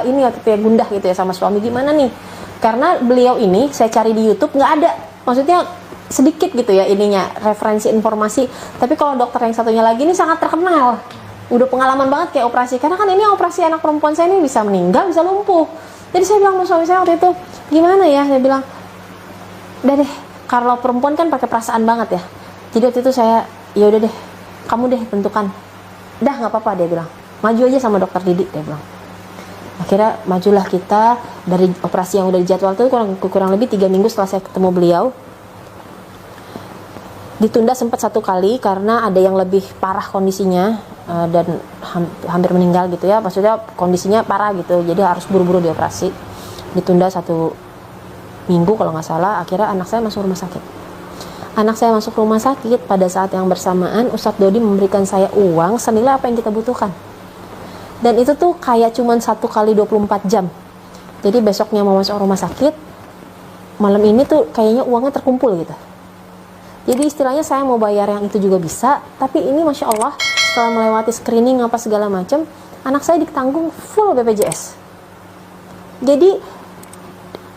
ini waktu itu ya gundah gitu ya sama suami, gimana nih, karena beliau ini saya cari di YouTube nggak ada, maksudnya sedikit gitu ya ininya referensi informasi. Tapi kalau dokter yang satunya lagi ini sangat terkenal, udah pengalaman banget kayak operasi, karena kan ini operasi anak perempuan saya ini bisa meninggal, bisa lumpuh. Jadi saya bilang sama suami saya waktu itu, gimana ya, saya bilang, udah deh, kalau perempuan kan pakai perasaan banget ya. Jadi waktu itu saya, ya udah deh, kamu deh tentukan. Dah nggak apa-apa, dia bilang, maju aja sama dokter Didi, dia bilang. Akhirnya majulah kita dari operasi yang udah dijadwal itu kurang lebih 3 minggu setelah saya ketemu beliau. Ditunda sempat 1 kali karena ada yang lebih parah kondisinya dan hampir meninggal gitu ya, maksudnya kondisinya parah gitu, jadi harus buru-buru dioperasi. Ditunda 1 minggu kalau nggak salah. Akhirnya anak saya masuk rumah sakit. Anak saya masuk rumah sakit pada saat yang bersamaan Ustadz Dodi memberikan saya uang senilai apa yang kita butuhkan, dan itu tuh kayak cuman 1 kali 24 jam. Jadi besoknya mau masuk rumah sakit, malam ini tuh kayaknya uangnya terkumpul gitu. Jadi istilahnya saya mau bayar yang itu juga bisa, tapi ini Masya Allah setelah melewati screening apa segala macam, anak saya ditanggung full BPJS. Jadi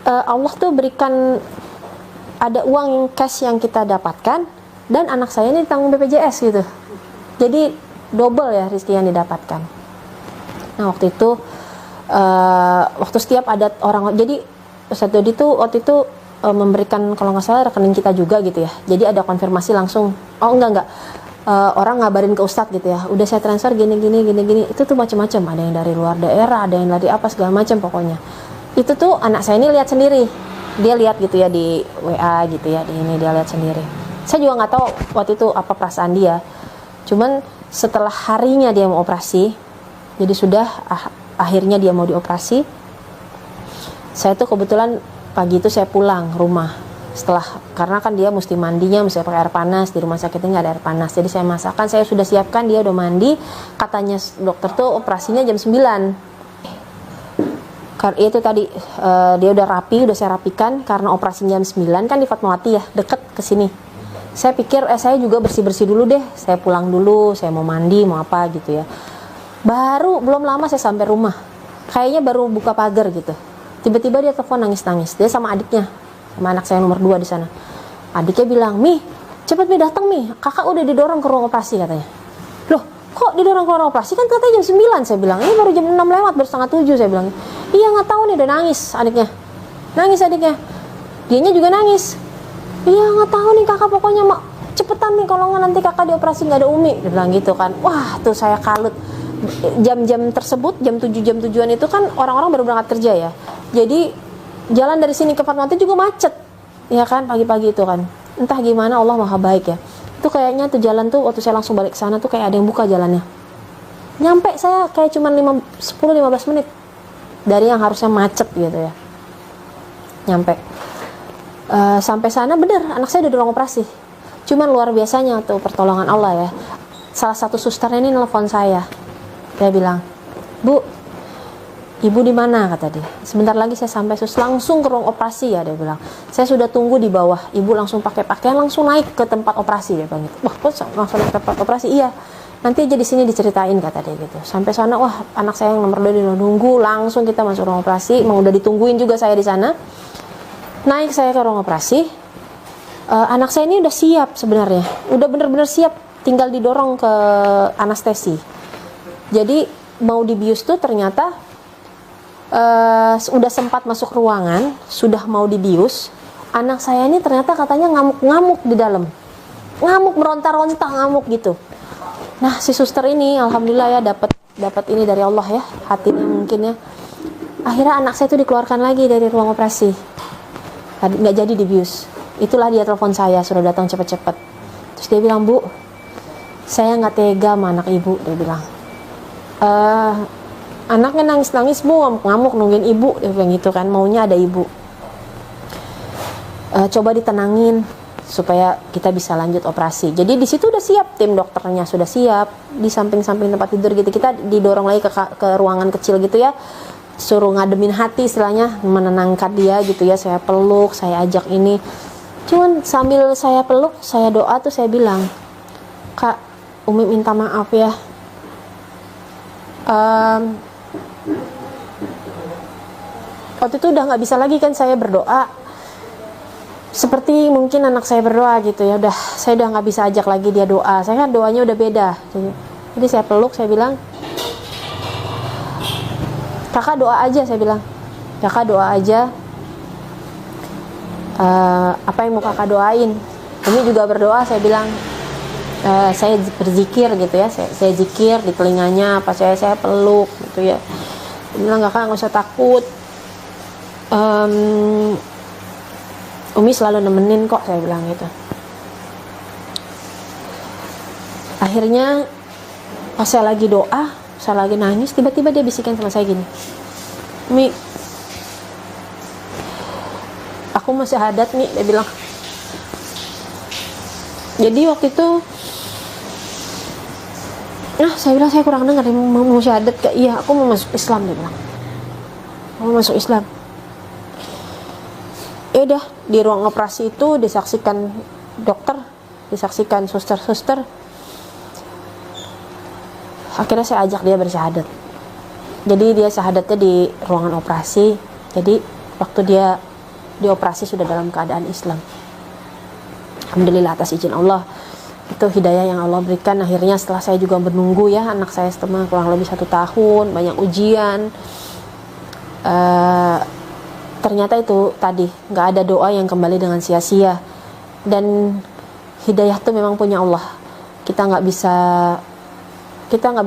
Allah tuh berikan ada uang yang cash yang kita dapatkan, dan anak saya ini ditanggung BPJS gitu. Jadi double ya rezeki yang didapatkan. Nah waktu itu waktu setiap ada orang, jadi Ustadz Dodi tuh waktu itu memberikan kalau nggak salah rekening kita juga gitu ya. Jadi ada konfirmasi langsung, oh enggak orang ngabarin ke Ustadz gitu ya, udah saya transfer gini. Itu tuh macam-macam, ada yang dari luar daerah, ada yang dari apa segala macam pokoknya. Itu tuh anak saya ini lihat sendiri, dia lihat gitu ya di WA gitu ya, di ini dia lihat sendiri. Saya juga nggak tahu waktu itu apa perasaan dia. Cuman setelah harinya dia mau operasi, jadi sudah akhirnya dia mau dioperasi. Saya tuh kebetulan pagi itu saya pulang rumah karena kan dia mesti mandinya mesti pakai air panas, di rumah sakitnya nggak ada air panas, jadi saya masakan, saya sudah siapkan, dia udah mandi, katanya dokter tuh operasinya jam 9. Karena itu tadi dia udah rapi, udah saya rapikan, karena operasinya jam 9 kan di Fatmawati ya, deket ke sini. Saya pikir saya juga bersih-bersih dulu deh, saya pulang dulu, saya mau mandi, mau apa gitu ya. Belum lama saya sampai rumah, kayaknya baru buka pagar gitu, tiba-tiba dia telepon nangis-nangis. Dia sama adiknya, sama anak saya nomor 2 di sana. Adiknya bilang, "Mi, cepet Mi datang Mi, kakak udah didorong ke ruang operasi," katanya. "Loh, kok didorong ke ruang operasi? Kan katanya jam 9," saya bilang. "Ini baru jam 6 lewat, baru setengah 7," saya bilang. "Iya, nggak tahu nih," udah nangis adiknya. Dianya juga nangis. "Iya, nggak tahu nih kakak, pokoknya mak cepetan nih, kalau nggak nanti kakak dioperasi nggak ada Umi," dia bilang gitu kan. Wah, tuh saya kalut. Jam-jam tersebut, jam 7-an itu kan orang-orang baru berangkat kerja ya. Jadi jalan dari sini ke Fatmawati juga macet, ya kan, pagi-pagi itu kan. Entah gimana, Allah maha baik ya. Itu kayaknya tuh jalan tuh waktu saya langsung balik ke sana tuh kayak ada yang buka jalannya. Nyampe saya kayak cuma 10-15 menit dari yang harusnya macet gitu ya. Nyampe. Sampai sana bener, anak saya udah di ruang operasi. Cuman luar biasanya tuh pertolongan Allah ya. Salah satu susternya ini nelfon saya. Dia bilang, "Bu, Ibu di mana?" kata dia. "Sebentar lagi saya sampai, sus, langsung ke ruang operasi ya," dia bilang. "Saya sudah tunggu di bawah. Ibu langsung pakai pakaian, langsung naik ke tempat operasi," dia bilang gitu. "Wah, kok langsung naik ke tempat operasi?" "Iya. Nanti aja di sini diceritain," kata dia gitu. Sampai sana, wah, anak saya yang nomor 2 nunggu, langsung kita masuk ruang operasi. Emang udah ditungguin juga saya di sana. Naik saya ke ruang operasi. Anak saya ini udah siap sebenarnya. Udah bener-bener siap, tinggal didorong ke anestesi. Jadi mau dibius tuh ternyata udah sempat masuk ruangan, sudah mau dibius. Anak saya ini ternyata katanya ngamuk-ngamuk di dalam, ngamuk, meronta-ronta, ngamuk gitu. Nah, si suster ini alhamdulillah ya dapat ini dari Allah ya, hatinya mungkin ya. Akhirnya anak saya itu dikeluarkan lagi dari ruang operasi, nggak jadi dibius. Itulah dia telepon saya, suruh datang cepet-cepet. Terus dia bilang, "Bu, saya nggak tega sama anak ibu," dia bilang. Anaknya nangis-nangis, Bu, ngamuk nungguin ibu," dia bilang gitu kan, maunya ada ibu. Coba ditenangin supaya kita bisa lanjut operasi. Jadi di situ udah siap, tim dokternya sudah siap, di samping-samping tempat tidur gitu. Kita didorong lagi ke ruangan kecil gitu ya, suruh ngademin hati istilahnya, menenangkan dia gitu ya. Saya peluk, saya ajak ini. Cuman sambil saya peluk, saya doa tuh saya bilang, "Kak, Umi minta maaf ya. Waktu itu udah nggak bisa lagi kan saya berdoa seperti mungkin anak saya berdoa gitu ya. Saya udah nggak bisa ajak lagi dia doa. Saya kan doanya udah beda. Jadi saya peluk, saya bilang, "Kakak doa aja," saya bilang. "Kakak doa aja. Apa yang mau kakak doain?" Umi juga berdoa, saya bilang. Saya berzikir gitu ya, saya zikir di telinganya, apa saya peluk gitu ya. Dia bilang, "Kakak nggak usah takut, Umi selalu nemenin kok," saya bilang gitu. Akhirnya pas saya lagi doa, saya lagi nangis, tiba-tiba dia bisikin sama saya gini, "Mi, aku mau syahadat Mi," dia bilang. Jadi waktu itu saya bilang, "Saya kurang dengar, mau syahadat gak?" "Iya, aku mau masuk Islam," dia bilang. "Mau masuk Islam." Ya udah, di ruang operasi itu disaksikan dokter, disaksikan suster. Akhirnya saya ajak dia bersyahadat. Jadi dia syahadatnya di ruangan operasi. Jadi waktu dia dioperasi sudah dalam keadaan Islam. Alhamdulillah atas izin Allah. Itu hidayah yang Allah berikan. Akhirnya setelah saya juga menunggu ya, anak saya setelah kurang lebih 1 tahun, banyak ujian, ternyata itu tadi, nggak ada doa yang kembali dengan sia-sia. Dan hidayah itu memang punya Allah. Kita nggak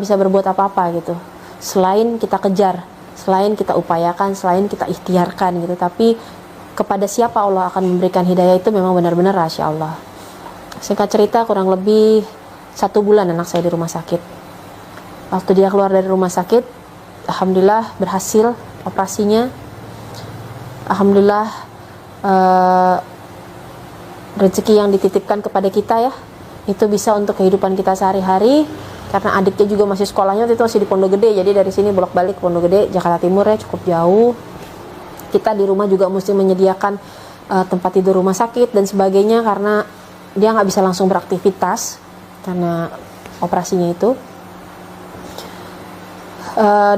bisa berbuat apa-apa gitu, selain kita kejar, selain kita upayakan, selain kita ikhtiarkan gitu. Tapi kepada siapa Allah akan memberikan hidayah itu memang benar-benar rahasia Allah. Singkat cerita, kurang lebih 1 bulan anak saya di rumah sakit. Waktu dia keluar dari rumah sakit, alhamdulillah berhasil operasinya. Alhamdulillah rezeki yang dititipkan kepada kita ya, itu bisa untuk kehidupan kita sehari-hari. Karena adiknya juga masih sekolahnya waktu itu masih di Pondok Gede, jadi dari sini bolak-balik ke Pondok Gede, Jakarta Timur ya, cukup jauh. Kita di rumah juga mesti menyediakan tempat tidur rumah sakit dan sebagainya, karena dia nggak bisa langsung beraktivitas karena operasinya itu.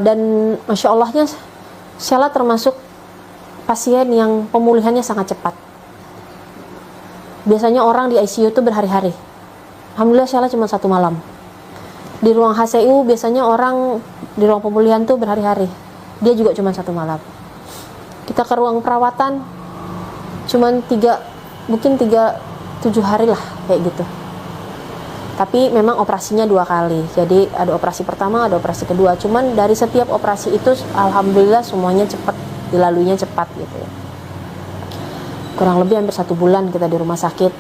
Dan Masya Allahnya Sheila termasuk pasien yang pemulihannya sangat cepat. Biasanya orang di ICU itu berhari-hari. Alhamdulillah Sheila cuma 1 malam. Di ruang HCU biasanya orang di ruang pemulihan tuh berhari-hari. Dia juga cuma 1 malam. Kita ke ruang perawatan cuman 7 hari lah kayak gitu. Tapi memang operasinya 2 kali. Jadi ada operasi pertama, ada operasi kedua. Cuman dari setiap operasi itu alhamdulillah semuanya cepat, dilaluinya cepat gitu ya. Kurang lebih hampir 1 bulan kita di rumah sakit,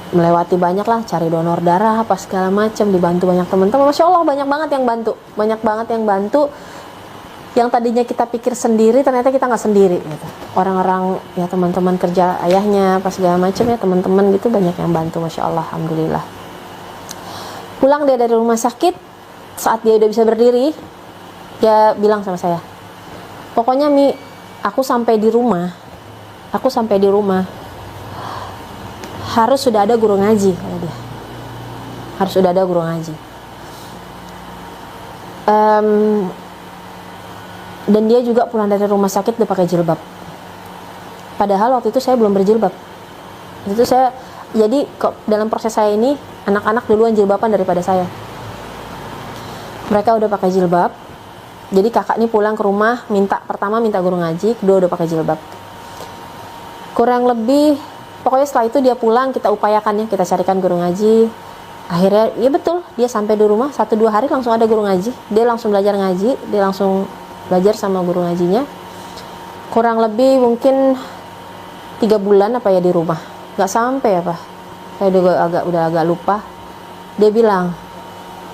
melewati banyak lah, cari donor darah apa segala macam, dibantu banyak teman-teman. Masya Allah banyak banget yang bantu. Yang tadinya kita pikir sendiri, ternyata kita nggak sendiri gitu. Orang-orang ya teman-teman kerja ayahnya pas segala macam ya, teman-teman gitu banyak yang bantu. Masya Allah, alhamdulillah. Pulang dia dari rumah sakit, saat dia udah bisa berdiri, dia bilang sama saya, pokoknya Mi, aku sampai di rumah harus sudah ada guru ngaji, kata dia. Harus sudah ada guru ngaji. Dan dia juga pulang dari rumah sakit udah pakai jilbab. Padahal waktu itu saya belum berjilbab. Itu saya, jadi dalam proses saya ini anak-anak duluan jilbaban daripada saya. Mereka udah pakai jilbab. Jadi kakak ini pulang ke rumah, pertama minta guru ngaji, kedua udah pakai jilbab. Kurang lebih, pokoknya setelah itu dia pulang, kita upayakan ya, kita carikan guru ngaji. Akhirnya, ya betul, dia sampai di rumah 1-2 hari langsung ada guru ngaji. Dia langsung belajar ngaji, dia langsung belajar sama guru ngajinya. Kurang lebih mungkin 3 bulan apa ya di rumah, nggak sampai apa, saya udah agak lupa. Dia bilang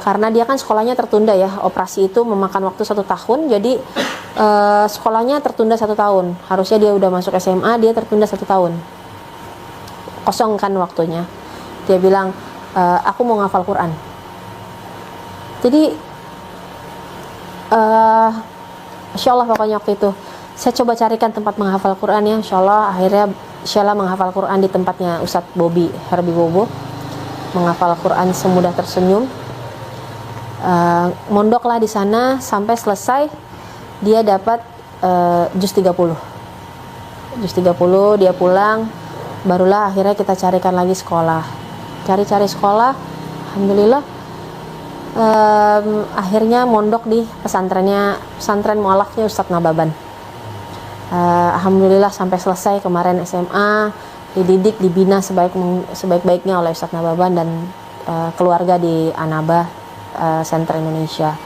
karena dia kan sekolahnya tertunda ya, operasi itu memakan waktu 1 tahun, jadi sekolahnya tertunda 1 tahun. Harusnya dia udah masuk SMA, dia tertunda 1 tahun, kosong kan waktunya. Dia bilang aku mau ngafal Quran. Jadi Insya Allah pokoknya waktu itu saya coba carikan tempat menghafal Quran ya. Insya Allah akhirnya Sheila menghafal Quran di tempatnya Ustadz Herbie Bobo, menghafal Quran semudah tersenyum. Mondoklah di sana sampai selesai. Dia dapat juz 30. Dia pulang, barulah akhirnya kita carikan lagi sekolah. Cari sekolah, alhamdulillah. Akhirnya mondok di pesantren mualafnya Ustadz Nababan. Alhamdulillah sampai selesai kemarin SMA, dididik, dibina sebaik-baiknya oleh Ustadz Nababan dan keluarga di Anaba Center Indonesia.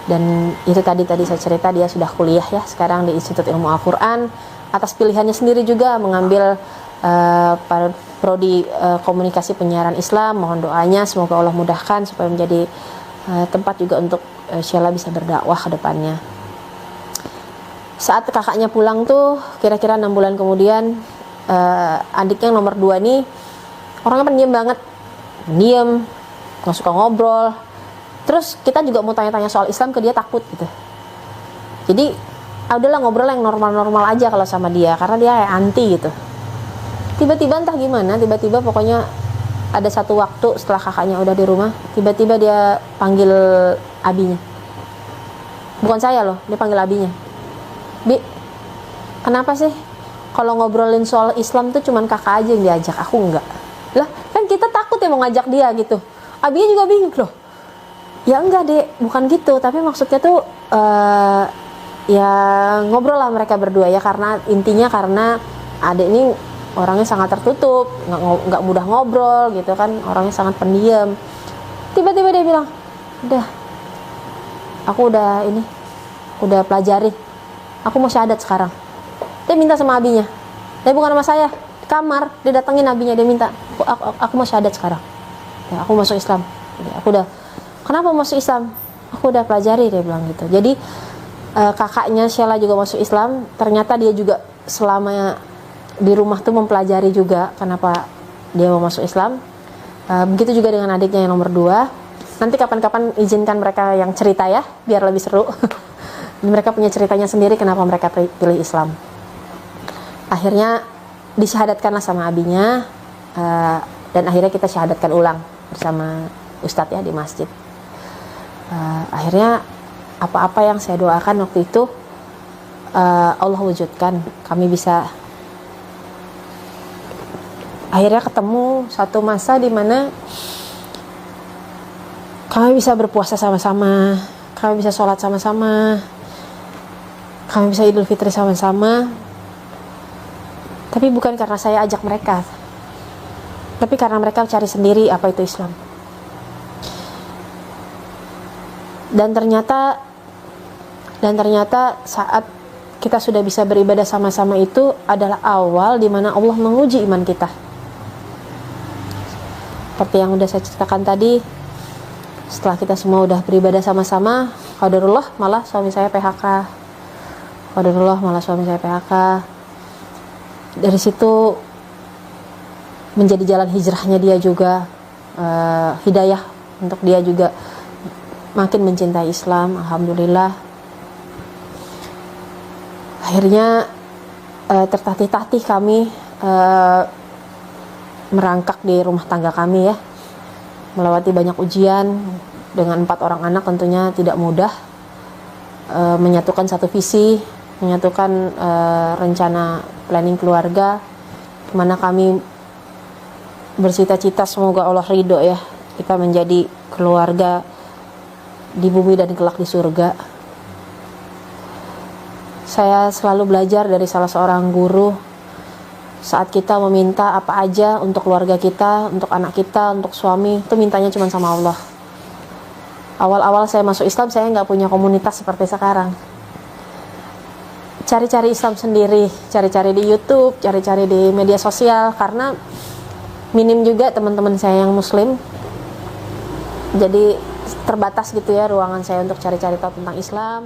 Dan itu tadi saya cerita, dia sudah kuliah ya sekarang di Institut Ilmu Al-Quran atas pilihannya sendiri juga mengambil prodi komunikasi penyiaran Islam. Mohon doanya semoga Allah mudahkan supaya menjadi tempat juga untuk Sheila bisa berdakwah ke depannya. Saat kakaknya pulang tuh kira-kira 6 bulan kemudian, adiknya yang nomor 2 nih orangnya pendiam banget, nggak suka ngobrol. Terus kita juga mau tanya-tanya soal Islam ke dia, takut gitu. Jadi udahlah ngobrol yang normal-normal aja kalau sama dia, karena dia anti gitu. Tiba-tiba entah gimana, pokoknya ada satu waktu setelah kakaknya udah di rumah, tiba-tiba dia panggil abinya. Bukan saya loh, dia panggil abinya. Bi, kenapa sih kalau ngobrolin soal Islam tuh cuman kakak aja yang diajak, aku enggak? Lah, kan kita takut ya mau ngajak dia gitu. Abinya juga bingung loh. Ya enggak dek, bukan gitu. Tapi maksudnya tuh ya ngobrol lah mereka berdua ya, karena intinya karena adek ini orangnya sangat tertutup, nggak mudah ngobrol gitu kan, orangnya sangat pendiam. Tiba-tiba dia bilang, aku udah pelajari, aku mau syahadat sekarang. Dia minta sama abinya, tapi bukan sama saya, di kamar dia datengin abinya, dia minta, aku mau syahadat sekarang, ya, aku masuk Islam. Jadi, kenapa masuk Islam? Aku udah pelajari, dia bilang gitu. Jadi kakaknya Sheila juga masuk Islam, ternyata dia juga selama di rumah tuh mempelajari juga kenapa dia mau masuk Islam. Begitu juga dengan adiknya yang nomor 2. Nanti kapan-kapan izinkan mereka yang cerita ya, biar lebih seru. Mereka punya ceritanya sendiri kenapa mereka pilih Islam. Akhirnya disyahadatkanlah sama abinya, dan akhirnya kita syahadatkan ulang bersama Ustadz ya di masjid. Akhirnya apa-apa yang saya doakan waktu itu Allah wujudkan. Kami bisa akhirnya ketemu satu masa di mana kami bisa berpuasa sama-sama, kami bisa sholat sama-sama, kami bisa Idul Fitri sama-sama. Tapi bukan karena saya ajak mereka, tapi karena mereka cari sendiri apa itu Islam. Dan ternyata saat kita sudah bisa beribadah sama-sama itu adalah awal di mana Allah menguji iman kita. Seperti yang udah saya ceritakan tadi, setelah kita semua udah beribadah sama-sama, qadarullah malah suami saya PHK. Dari situ menjadi jalan hijrahnya dia juga, hidayah untuk dia juga makin mencintai Islam. Alhamdulillah. Akhirnya tertatih-tatih kami merangkak di rumah tangga kami ya, melewati banyak ujian. Dengan 4 orang anak tentunya tidak mudah, menyatukan satu visi, menyatukan rencana planning keluarga, dimana kami bercita-cita semoga Allah ridho ya, kita menjadi keluarga di bumi dan kelak di surga. Saya selalu belajar dari salah seorang guru, saat kita meminta apa aja untuk keluarga kita, untuk anak kita, untuk suami, itu mintanya cuma sama Allah. Awal-awal saya masuk Islam, saya nggak punya komunitas seperti sekarang. Cari-cari Islam sendiri, cari-cari di YouTube, cari-cari di media sosial, karena minim juga teman-teman saya yang Muslim. Jadi terbatas gitu ya ruangan saya untuk cari-cari tahu tentang Islam.